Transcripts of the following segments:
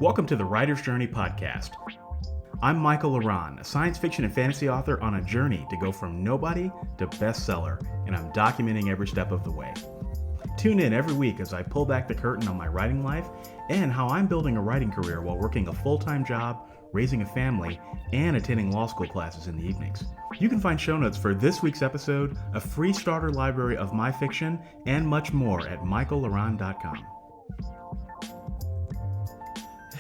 Welcome to the Writer's Journey podcast. I'm Michael Laran, a science fiction and fantasy author on a journey to go from nobody to bestseller, and I'm documenting every step of the way. Tune in every week as I pull back the curtain on my writing life and how I'm building a writing career while working a full-time job, raising a family, and attending law school classes in the evenings. You can find show notes for this week's episode, a free starter library of my fiction, and much more at michaellaran.com.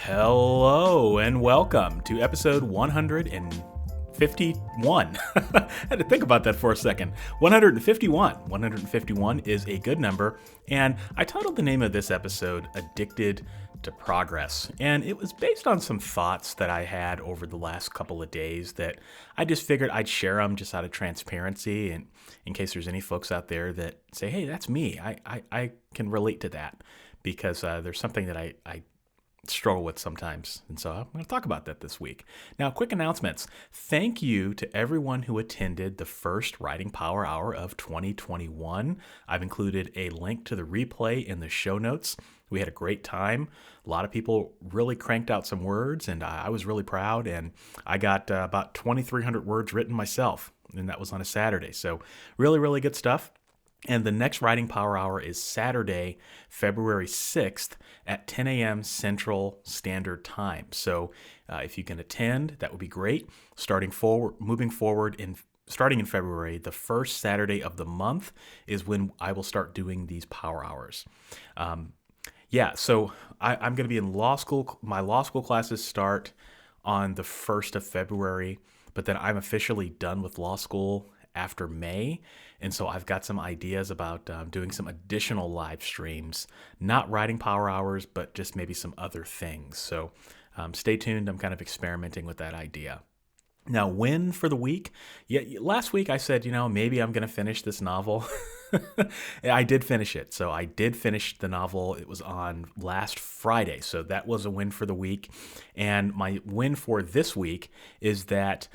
Hello and welcome to episode 151. I had to think about that for a second. 151. 151 is a good number, and I titled the name of this episode Addicted to Progress. And it was based on some thoughts that I had over the last couple of days that I just figured I'd share them just out of transparency, and in case there's any folks out there that say, hey, that's me. I can relate to that because there's something that I struggle with sometimes. And so I'm going to talk about that this week. Now, quick announcements. Thank you to everyone who attended the first Writing Power Hour of 2021. I've included a link to the replay in the show notes. We had a great time. A lot of people really cranked out some words, and I was really proud. And I got about 2,300 words written myself, and that was on a Saturday. So really, really good stuff. And the next Writing Power Hour is Saturday, February 6th at 10 a.m. Central Standard Time. So if you can attend, that would be great. Starting in February, the first Saturday of the month is when I will start doing these power hours. So I'm going to be in law school. My law school classes start on the 1st of February, but then I'm officially done with law school after May. And so I've got some ideas about doing some additional live streams, not writing power hours, but just maybe some other things. So stay tuned. I'm kind of experimenting with that idea. Now, win for the week. Yeah, last week I said, maybe I'm going to finish this novel. I did finish it. So I did finish the novel. It was on last Friday. So that was a win for the week. And my win for this week is that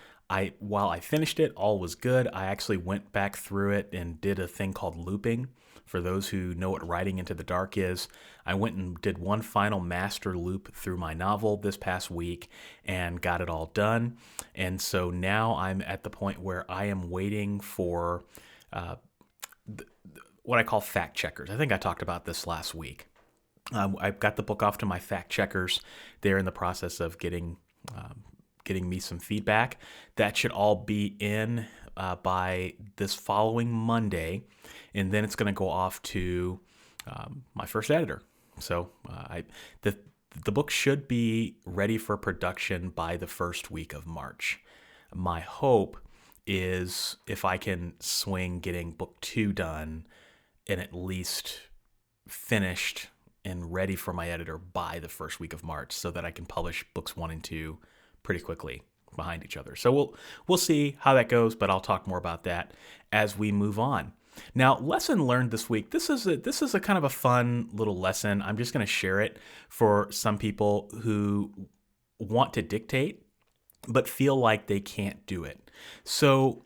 while I finished it, all was good. I actually went back through it and did a thing called looping. For those who know what writing into the dark is, I went and did one final master loop through my novel this past week and got it all done. And so now I'm at the point where I am waiting for what I call fact checkers. I think I talked about this last week. I've got the book off to my fact checkers. They're in the process of getting me some feedback. That should all be in by this following Monday, and then it's going to go off to my first editor. So the book should be ready for production by the first week of March. My hope is if I can swing getting book 2 done and at least finished and ready for my editor by the first week of March so that I can publish books 1 and 2 pretty quickly behind each other. So we'll see how that goes, but I'll talk more about that as we move on. Now, lesson learned this week. This is a kind of a fun little lesson. I'm just going to share it for some people who want to dictate but feel like they can't do it. So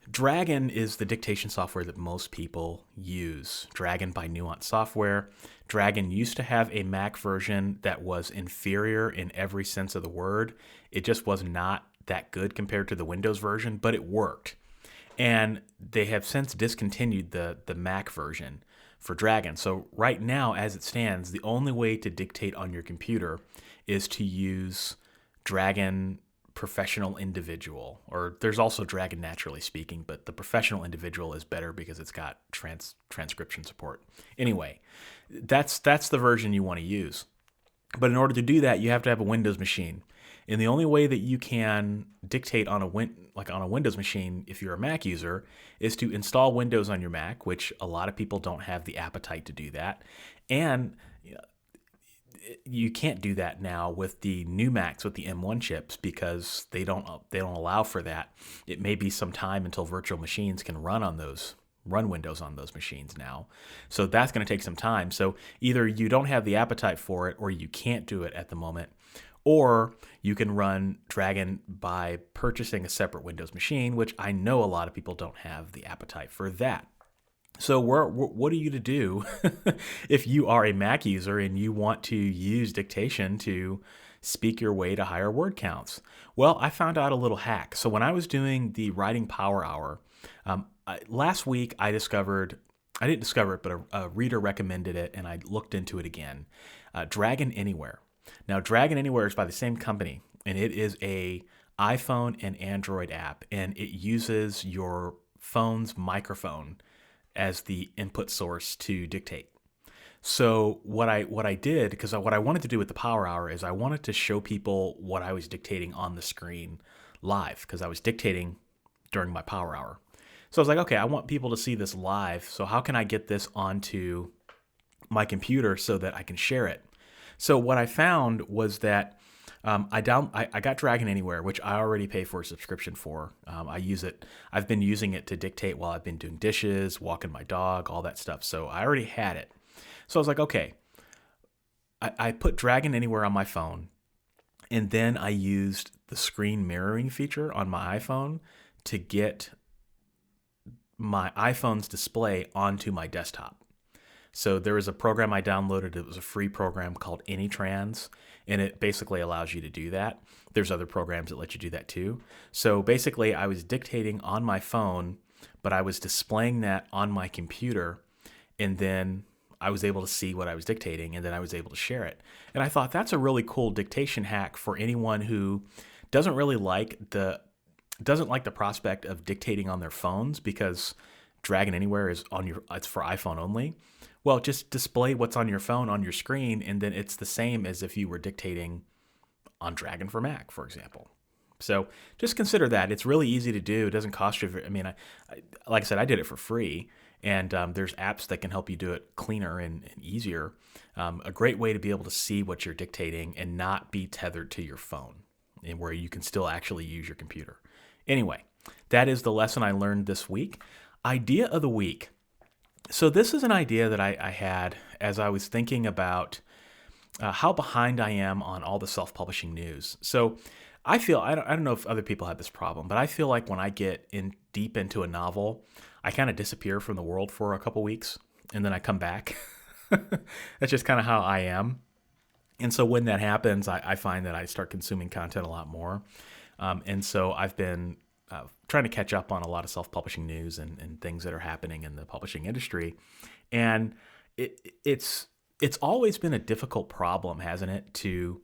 Dragon is the dictation software that most people use. Dragon by Nuance Software. Dragon used to have a Mac version that was inferior in every sense of the word. It just was not that good compared to the Windows version, but it worked. And they have since discontinued the Mac version for Dragon. So right now, as it stands, the only way to dictate on your computer is to use Dragon Professional Individual, or there's also Dragon Naturally Speaking, but the Professional Individual is better because it's got transcription support. Anyway, that's the version you want to use. But in order to do that, you have to have a Windows machine. And the only way that you can dictate on a Windows machine, if you're a Mac user, is to install Windows on your Mac, which a lot of people don't have the appetite to do that. And you can't do that now with the new Macs with the M1 chips because they don't allow for that. It may be some time until virtual machines can run Windows on those machines now. So that's going to take some time. So either you don't have the appetite for it or you can't do it at the moment, or you can run Dragon by purchasing a separate Windows machine, which I know a lot of people don't have the appetite for that. So what are you to do if you are a Mac user and you want to use dictation to speak your way to higher word counts? Well, I found out a little hack. So when I was doing the Writing Power Hour, last week I didn't discover it, but a reader recommended it and I looked into it again. Dragon Anywhere. Now, Dragon Anywhere is by the same company and it is a iPhone and Android app, and it uses your phone's microphone as the input source to dictate. So what I did, because what I wanted to do with the Power Hour is I wanted to show people what I was dictating on the screen live, because I was dictating during my Power Hour. So I was like, okay, I want people to see this live. So how can I get this onto my computer so that I can share it? So what I found was that I got Dragon Anywhere, which I already pay for a subscription for. I use it. I've been using it to dictate while I've been doing dishes, walking my dog, all that stuff. So I already had it. So I was like, okay, I put Dragon Anywhere on my phone, and then I used the screen mirroring feature on my iPhone to get my iPhone's display onto my desktop. So there was a program I downloaded. It was a free program called AnyTrans, and it basically allows you to do that. There's other programs that let you do that too. So basically, I was dictating on my phone, but I was displaying that on my computer, and then I was able to see what I was dictating, and then I was able to share it. And I thought that's a really cool dictation hack for anyone who doesn't like the prospect of dictating on their phones, because Dragon Anywhere is it's for iPhone only. Well, just display what's on your phone on your screen, and then it's the same as if you were dictating on Dragon for Mac, for example. So just consider that. It's really easy to do. It doesn't cost you. I mean, like I said, I did it for free, and there's apps that can help you do it cleaner and easier. A great way to be able to see what you're dictating and not be tethered to your phone, and where you can still actually use your computer. Anyway, that is the lesson I learned this week. Idea of the week. So this is an idea that I had as I was thinking about how behind I am on all the self-publishing news. So I don't know if other people have this problem, but I feel like when I get deep into a novel, I kind of disappear from the world for a couple weeks, and then I come back. That's just kind of how I am. And so when that happens, I find that I start consuming content a lot more. And so I've been trying to catch up on a lot of self-publishing news and things that are happening in the publishing industry. And it's always been a difficult problem, hasn't it, to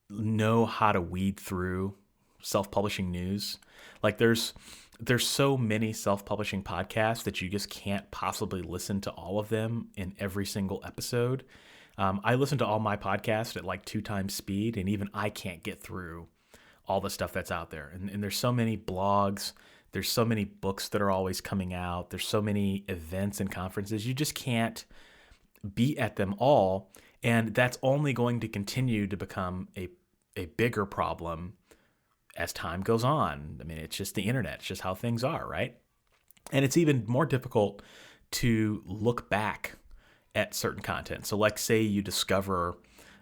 know how to weed through self-publishing news. Like there's so many self-publishing podcasts that you just can't possibly listen to all of them in every single episode. I listen to all my podcasts at like 2 times speed, and even I can't get through all the stuff that's out there. And there's so many blogs, there's so many books that are always coming out, there's so many events and conferences, you just can't be at them all. And that's only going to continue to become a bigger problem as time goes on. I mean, it's just the internet, it's just how things are, right? And it's even more difficult to look back at certain content. So like say you discover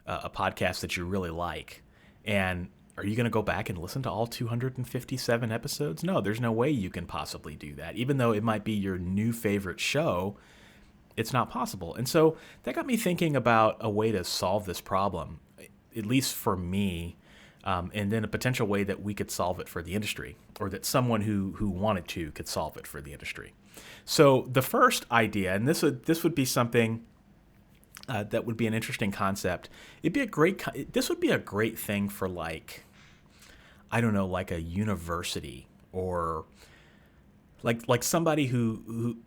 a podcast that you really like, and are you going to go back and listen to all 257 episodes? No, there's no way you can possibly do that. Even though it might be your new favorite show, it's not possible. And so that got me thinking about a way to solve this problem, at least for me, and then a potential way that we could solve it for the industry, or that someone who wanted to could solve it for the industry. So the first idea, and this would be something that would be an interesting concept. This would be a great thing for like a university, or like somebody who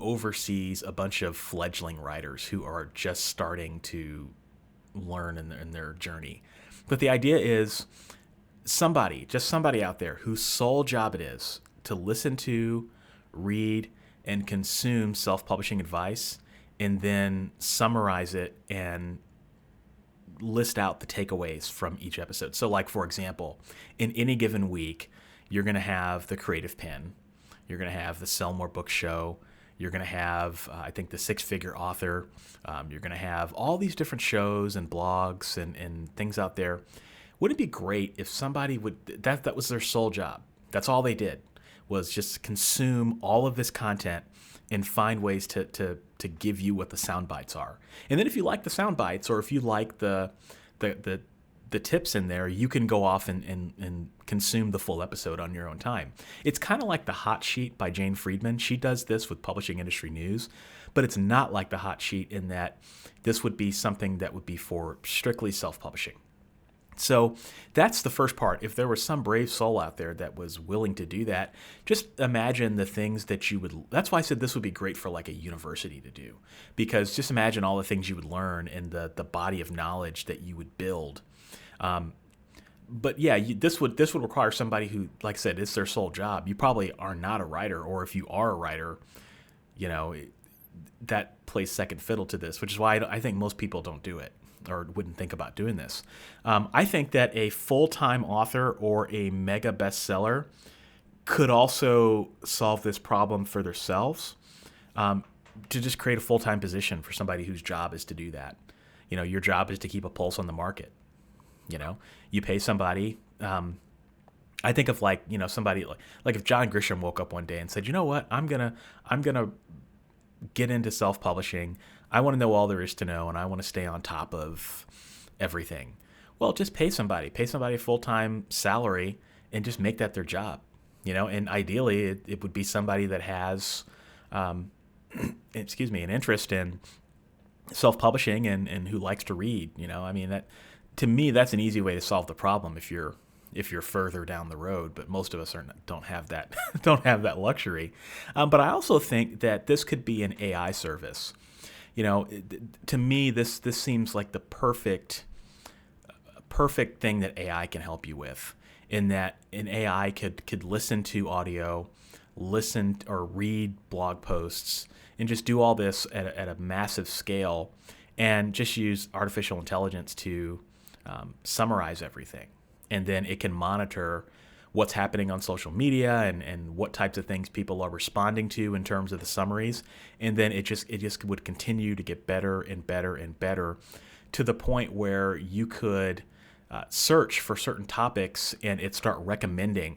oversees a bunch of fledgling writers who are just starting to learn in their journey. But the idea is somebody out there whose sole job it is to listen to, read, and consume self-publishing advice, and then summarize it and list out the takeaways from each episode. So like, for example, in any given week, you're going to have the Creative Pen, you're going to have the Sell More Book Show, you're going to have, I think, the 6-Figure Author, you're going to have all these different shows and blogs and things out there. Wouldn't it be great if somebody that was their sole job? That's all they did, was just consume all of this content and find ways to give you what the sound bites are. And then if you like the sound bites, or if you like the tips in there, you can go off and consume the full episode on your own time. It's kind of like the hot sheet by Jane Friedman. She does this with publishing industry news, but it's not like the hot sheet in that this would be something that would be for strictly self-publishing. So that's the first part. If there was some brave soul out there that was willing to do that, just imagine the things that you would, that's why I said this would be great for like a university to do, because just imagine all the things you would learn and the body of knowledge that you would build. But yeah, this would require somebody who, like I said, it's their sole job. You probably are not a writer, or if you are a writer, that plays second fiddle to this, which is why I think most people don't do it or wouldn't think about doing this. I think that a full-time author or a mega bestseller could also solve this problem for themselves, to just create a full-time position for somebody whose job is to do that. Your job is to keep a pulse on the market. You pay somebody. I think of somebody like if John Grisham woke up one day and said, you know what, I'm gonna get into self-publishing. I want to know all there is to know, and I want to stay on top of everything. Well, just pay somebody a full-time salary and just make that their job, and ideally it would be somebody that has, an interest in self-publishing and who likes to read, that, to me, that's an easy way to solve the problem if you're further down the road, but most of us don't have that luxury. But I also think that this could be an AI service. To me, this seems like the perfect thing that AI can help you with, in that an AI could listen to audio, listen or read blog posts, and just do all this at a massive scale, and just use artificial intelligence to summarize everything. And then it can monitor what's happening on social media and what types of things people are responding to in terms of the summaries. And then it just would continue to get better and better and better, to the point where you could search for certain topics and it start recommending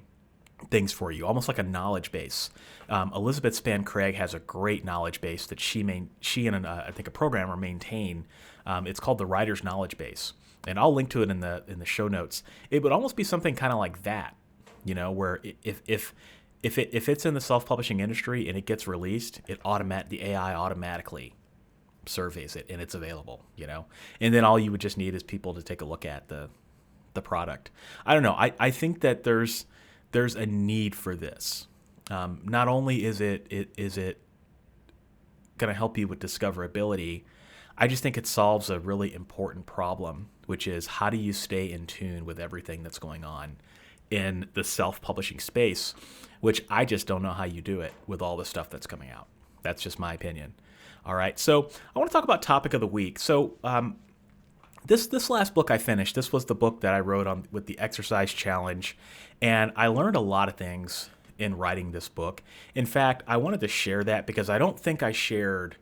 things for you, almost like a knowledge base. Elizabeth Spann Craig has a great knowledge base that she and I think a programmer maintain. It's called the Writer's Knowledge Base, and I'll link to it in the show notes. It would almost be something kind of like that, where if it's in the self-publishing industry and it gets released, the AI automatically surveys it and it's available, and then all you would just need is people to take a look at the product. I don't know. I think that there's a need for this. Not only is it going to help you with discoverability, I just think it solves a really important problem, which is how do you stay in tune with everything that's going on in the self-publishing space, which I just don't know how you do it with all the stuff that's coming out. That's just my opinion. All right, so I want to talk about topic of the week. So this last book I finished, this was the book that I wrote with the exercise challenge, and I learned a lot of things in writing this book. In fact, I wanted to share that because I don't think I shared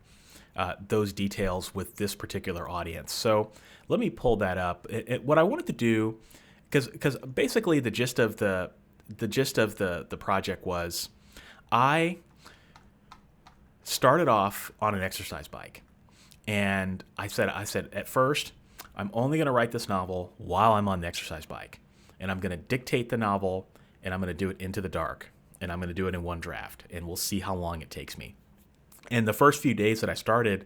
those details with this particular audience. So let me pull that up. What I wanted to do, because basically the gist of the project was, I started off on an exercise bike, and I said at first, I'm only going to write this novel while I'm on the exercise bike, and I'm going to dictate the novel, and I'm going to do it into the dark, and I'm going to do it in one draft, and we'll see how long it takes me. And the first few days that I started,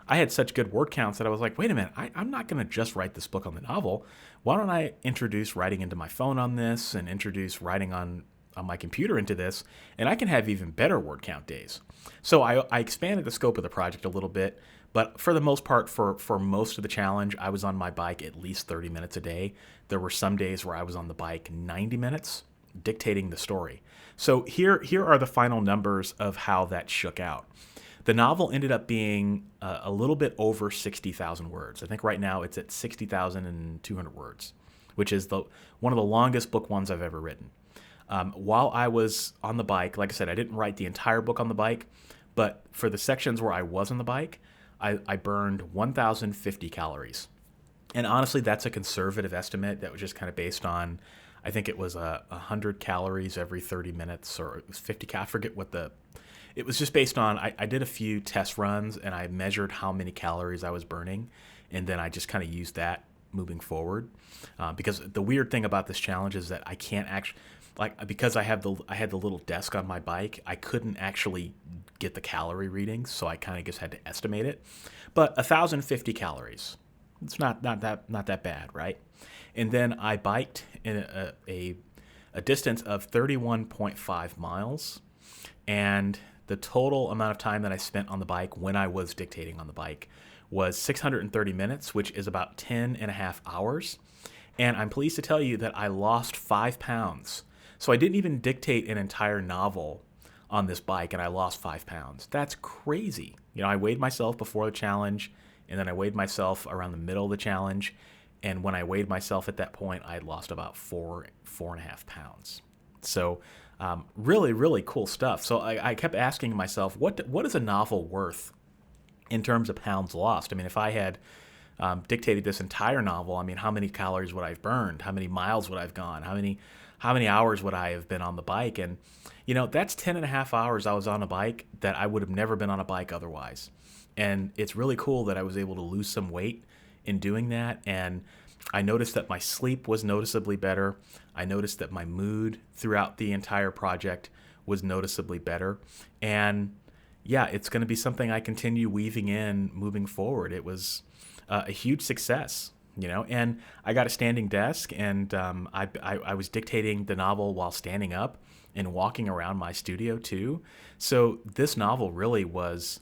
I had such good word counts that I was like, wait a minute, I'm not going to just write this book on the novel. Why don't I introduce writing into my phone on this and introduce writing on my computer into this, and I can have even better word count days. So I expanded the scope of the project a little bit, but for the most part, for most of the challenge, I was on my bike at least 30 minutes a day. There were some days where I was on the bike 90 minutes dictating the story. So here are the final numbers of how that shook out. The novel ended up being a little bit over 60,000 words. I think right now it's at 60,200 words, which is one of the longest book ones I've ever written. While I was on the bike, like I said, I didn't write the entire book on the bike, but for the sections where I was on the bike, I burned 1,050 calories. And honestly, that's a conservative estimate that was just kind of based on, I think it was 100 calories every 30 minutes, or it was 50. I forget what it was just based on, I did a few test runs and I measured how many calories I was burning. And then I just kind of used that moving forward. Because the weird thing about this challenge is that I can't actually, like, because I had the little desk on my bike, I couldn't actually get the calorie readings. So I kind of just had to estimate it. But 1,050 calories, it's not that bad, right? And then I biked in a distance of 31.5 miles. And the total amount of time that I spent on the bike when I was dictating on the bike was 630 minutes, which is about 10 and a half hours. And I'm pleased to tell you that I lost 5 pounds. So I didn't even dictate an entire novel on this bike and I lost 5 pounds. That's crazy. I weighed myself before the challenge and then I weighed myself around the middle of the challenge. And when I weighed myself at that point, I had lost about 4.5 pounds. So really, really cool stuff. So I kept asking myself, what is a novel worth in terms of pounds lost? I mean, if I had dictated this entire novel, I mean, how many calories would I have burned? How many miles would I have gone? How many hours would I have been on the bike? And, that's 10 and a half hours I was on a bike that I would have never been on a bike otherwise. And it's really cool that I was able to lose some weight in doing that. And I noticed that my sleep was noticeably better. I noticed that my mood throughout the entire project was noticeably better. And yeah, it's going to be something I continue weaving in moving forward. It was a huge success, and I got a standing desk and I was dictating the novel while standing up and walking around my studio too. So this novel really was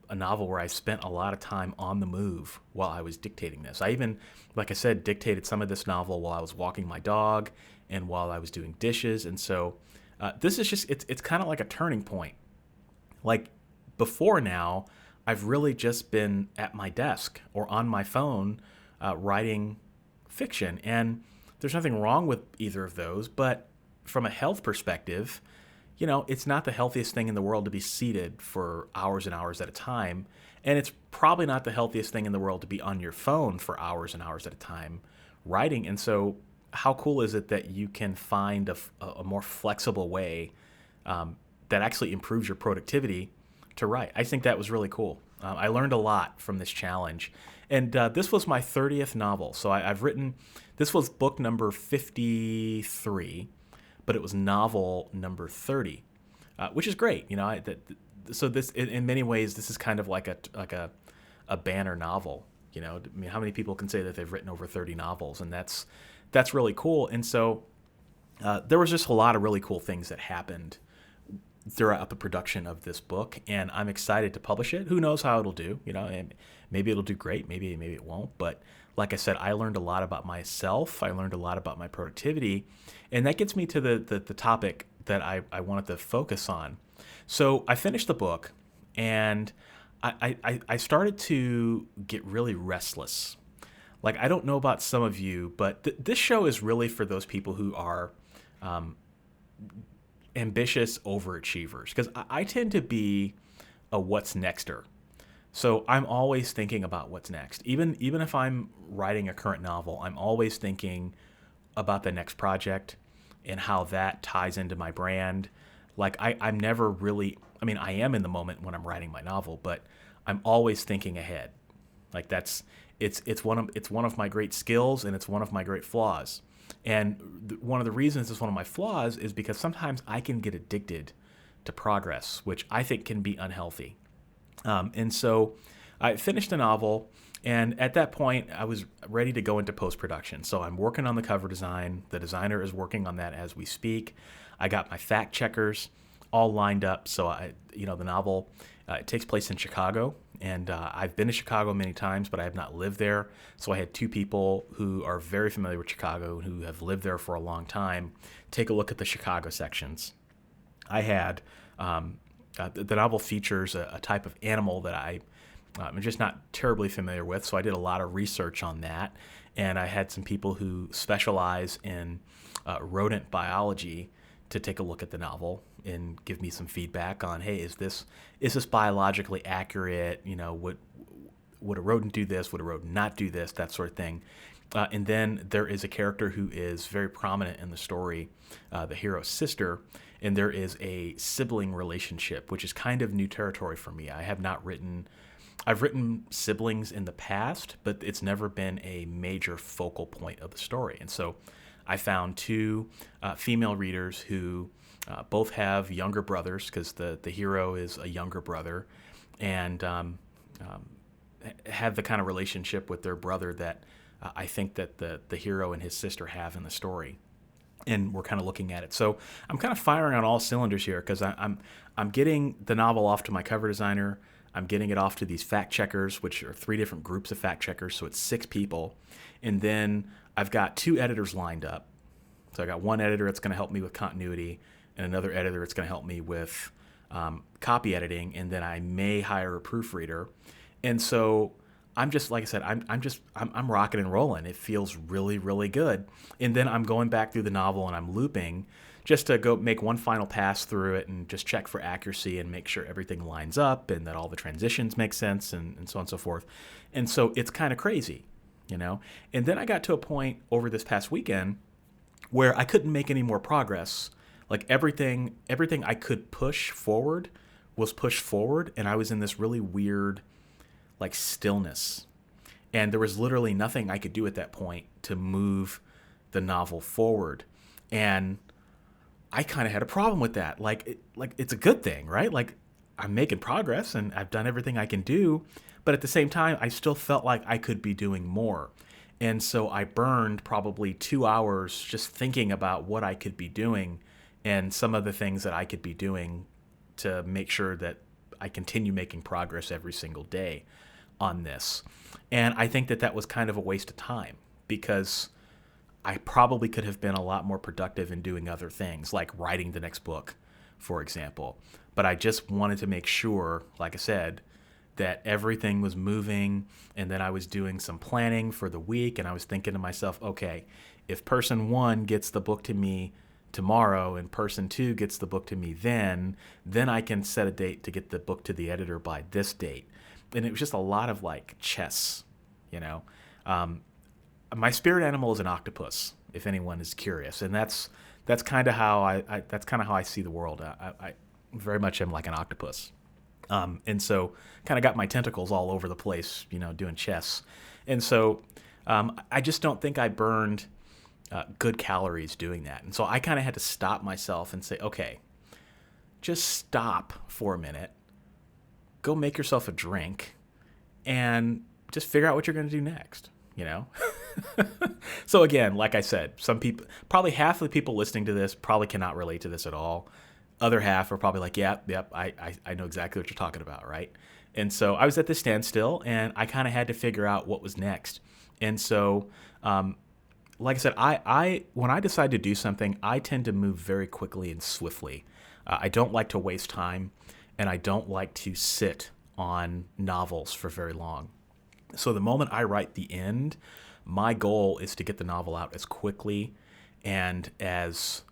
a novel where I spent a lot of time on the move while I was dictating this. I even, like I said, dictated some of this novel while I was walking my dog and while I was doing dishes. And so this is just, it's kind of like a turning point. Like before now, I've really just been at my desk or on my phone writing fiction. And there's nothing wrong with either of those. But from a health perspective, it's not the healthiest thing in the world to be seated for hours and hours at a time. And it's probably not the healthiest thing in the world to be on your phone for hours and hours at a time writing. And so how cool is it that you can find a more flexible way that actually improves your productivity to write? I think that was really cool. I learned a lot from this challenge. And this was my 30th novel. So I've written, this was book number 53, but it was novel number 30, which is great. So this, in many ways, this is kind of like a banner novel. I mean, how many people can say that they've written over 30 novels? And that's really cool. And so there was just a lot of really cool things that happened throughout the production of this book, and I'm excited to publish it. Who knows how it'll do? And maybe it'll do great, maybe it won't. But like I said, I learned a lot about myself. I learned a lot about my productivity, and that gets me to the topic that I wanted to focus on. So I finished the book, and I started to get really restless. Like, I don't know about some of you, but this show is really for those people who are ambitious overachievers, because I tend to be a what's nexter. So I'm always thinking about what's next. Even if I'm writing a current novel, I'm always thinking about the next project and how that ties into my brand. Like I'm never really, I mean, I am in the moment when I'm writing my novel, but I'm always thinking ahead. Like it's one of my great skills, and it's one of my great flaws. And one of the reasons it's one of my flaws is because sometimes I can get addicted to progress, which I think can be unhealthy. And so I finished the novel, and at that point, I was ready to go into post-production. So I'm working on the cover design. The designer is working on that as we speak. I got my fact checkers all lined up. So the novel it takes place in Chicago, and I've been to Chicago many times, but I have not lived there. So I had two people who are very familiar with Chicago, who have lived there for a long time, take a look at the Chicago sections. I had the novel features a type of animal that I'm just not terribly familiar with, so I did a lot of research on that, and I had some people who specialize in rodent biology to take a look at the novel and give me some feedback on, hey, is this biologically accurate? Would a rodent do this? Would a rodent not do this? That sort of thing. And then there is a character who is very prominent in the story, the hero's sister, and there is a sibling relationship, which is kind of new territory for me. I've written siblings in the past, but it's never been a major focal point of the story. And so I found two female readers who both have younger brothers, because the hero is a younger brother, and have the kind of relationship with their brother that I think that the hero and his sister have in the story. And we're kind of looking at it. So I'm kind of firing on all cylinders here, because I'm getting the novel off to my cover designer. I'm getting it off to these fact checkers, which are 3 different groups of fact checkers. So it's 6 people. And then I've got 2 editors lined up. So I got one editor that's going to help me with continuity, and another editor that's going to help me with copy editing. And then I may hire a proofreader. And so I'm just, like I said, I'm rocking and rolling. It feels really, really good. And then I'm going back through the novel and I'm looping just to go make one final pass through it and just check for accuracy and make sure everything lines up and that all the transitions make sense and so on and so forth. And so it's kind of crazy, you know? And then I got to a point over this past weekend where I couldn't make any more progress. Like everything I could push forward was pushed forward, and I was in this really weird like stillness. And there was literally nothing I could do at that point to move the novel forward. And I kind of had a problem with that. Like it's a good thing, right? Like I'm making progress and I've done everything I can do, but at the same time, I still felt like I could be doing more. And so I burned probably 2 hours just thinking about what I could be doing and some of the things that I could be doing to make sure that I continue making progress every single day on this. And I think that was kind of a waste of time, because I probably could have been a lot more productive in doing other things, like writing the next book, for example. But I just wanted to make sure, like I said, that everything was moving. And then I was doing some planning for the week, and I was thinking to myself, okay, if person 1 gets the book to me tomorrow and person 2 gets the book to me then I can set a date to get the book to the editor by this date. And it was just a lot of like chess, you know. My spirit animal is an octopus, if anyone is curious, and that's kind of how I see the world. I very much am like an octopus, and so kind of got my tentacles all over the place, you know, doing chess. And so I just don't think I burned good calories doing that. And so I kind of had to stop myself and say, okay, just stop for a minute, go make yourself a drink, and just figure out what you're going to do next, you know? So again, like I said, some people, probably half of the people listening to this probably cannot relate to this at all. Other half are probably like, yep, I know exactly what you're talking about, right? And so I was at this standstill, and I kind of had to figure out what was next. And so, like I said, I when I decide to do something, I tend to move very quickly and swiftly. I don't like to waste time, and I don't like to sit on novels for very long. So the moment I write the end, my goal is to get the novel out as quickly and as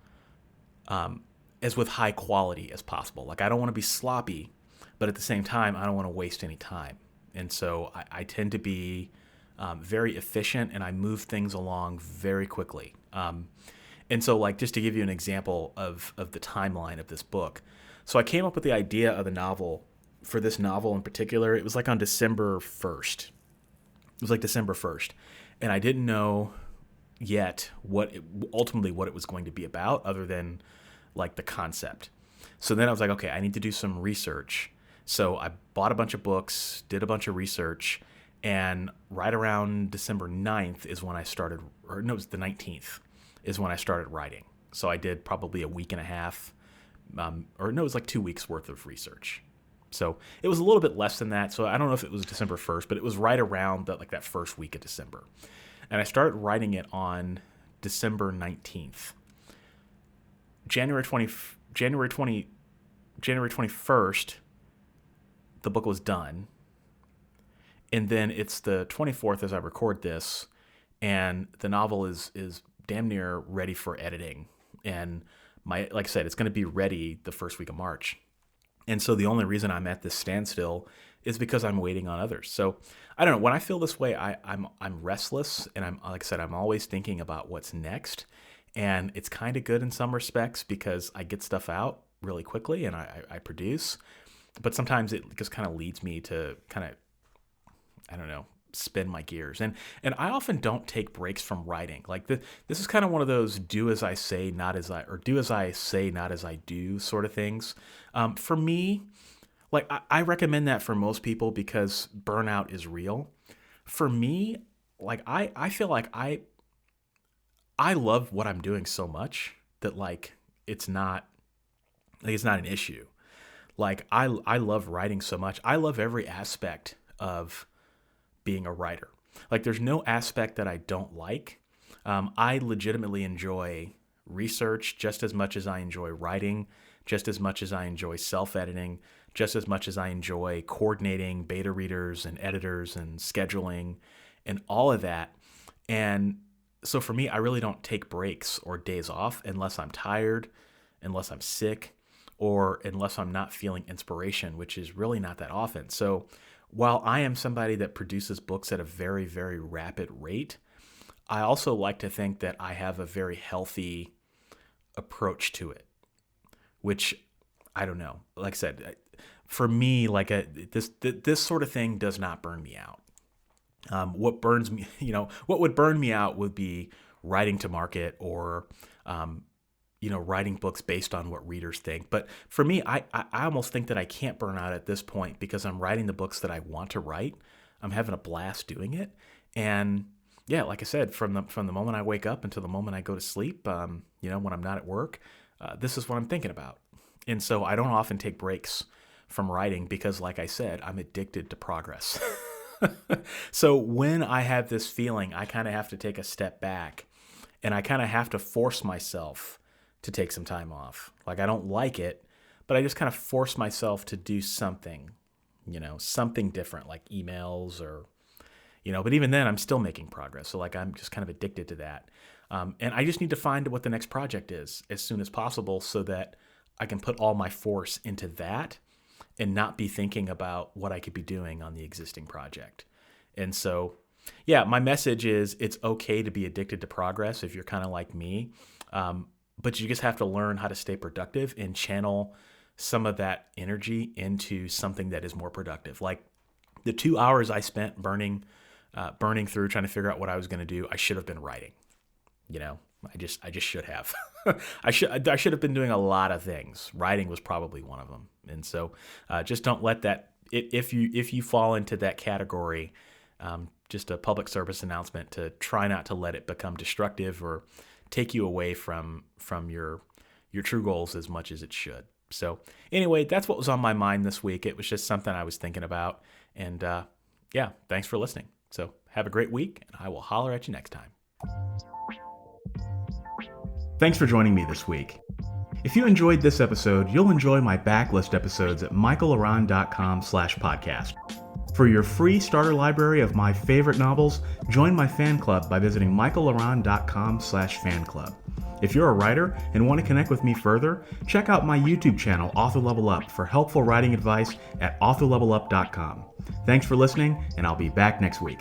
with high quality as possible. Like I don't want to be sloppy, but at the same time, I don't want to waste any time. And so I tend to be very efficient, and I move things along very quickly. And so, like, just to give you an example of the timeline of this book. So I came up with the idea of the novel, for this novel in particular. It was like on December 1st. It was like December 1st. And I didn't know yet ultimately what it was going to be about, other than like the concept. So then I was like, okay, I need to do some research. So I bought a bunch of books, did a bunch of research, and right around December 9th is when I started, or no, it was the 19th is when I started writing. So I did probably a week and a half, or no, it was like 2 weeks worth of research. So it was a little bit less than that. So I don't know if it was December 1st, but it was right around that first week of December. And I started writing it on December 19th. January 21st, the book was done. And then it's the 24th as I record this, and the novel is damn near ready for editing. And like I said, it's going to be ready the first week of March. And so the only reason I'm at this standstill is because I'm waiting on others. So I don't know. When I feel this way, I'm restless, and I'm, like I said, I'm always thinking about what's next. And it's kind of good in some respects because I get stuff out really quickly and I produce. But sometimes it just kind of leads me to kind of, I don't know, spin my gears. And I often don't take breaks from writing. Like this is kind of one of those do as I say, not as I, or do as I say, not as I do sort of things. For me, like I recommend that for most people because burnout is real. For me, like I feel like I love what I'm doing so much that like it's not an issue. Like I love writing so much. I love every aspect of being a writer. Like there's no aspect that I don't like. I legitimately enjoy research just as much as I enjoy writing, just as much as I enjoy self-editing, just as much as I enjoy coordinating beta readers and editors and scheduling and all of that. And so for me, I really don't take breaks or days off unless I'm tired, unless I'm sick, or unless I'm not feeling inspiration, which is really not that often. So while I am somebody that produces books at a very, very rapid rate, I also like to think that I have a very healthy approach to it, which I don't know. Like I said, for me, like this sort of thing does not burn me out. What burns me, what would burn me out would be writing to market or, writing books based on what readers think. But for me, I almost think that I can't burn out at this point because I'm writing the books that I want to write. I'm having a blast doing it. And yeah, like I said, from the moment I wake up until the moment I go to sleep, when I'm not at work, this is what I'm thinking about. And so I don't often take breaks from writing because, like I said, I'm addicted to progress. So when I have this feeling, I kind of have to take a step back and I kind of have to force myself to take some time off. Like I don't like it, but I just kind of force myself to do something, something different like emails or, but even then I'm still making progress. So like I'm just kind of addicted to that. And I just need to find what the next project is as soon as possible so that I can put all my force into that and not be thinking about what I could be doing on the existing project. And so, yeah, my message is it's okay to be addicted to progress if you're kind of like me. But you just have to learn how to stay productive and channel some of that energy into something that is more productive. Like the 2 hours I spent burning through trying to figure out what I was going to do, I should have been writing. I just should have. I should have been doing a lot of things. Writing was probably one of them. And so just don't let that, if you fall into that category, just a public service announcement to try not to let it become destructive or take you away from your true goals as much as it should. So anyway, that's what was on my mind this week. It was just something I was thinking about. And thanks for listening. So have a great week, and I will holler at you next time. Thanks for joining me this week. If you enjoyed this episode, you'll enjoy my backlist episodes at michaelaran.com/podcast. For your free starter library of my favorite novels, join my fan club by visiting michaelaran.com/fanclub. If you're a writer and want to connect with me further, check out my YouTube channel, Author Level Up, for helpful writing advice at authorlevelup.com. Thanks for listening, and I'll be back next week.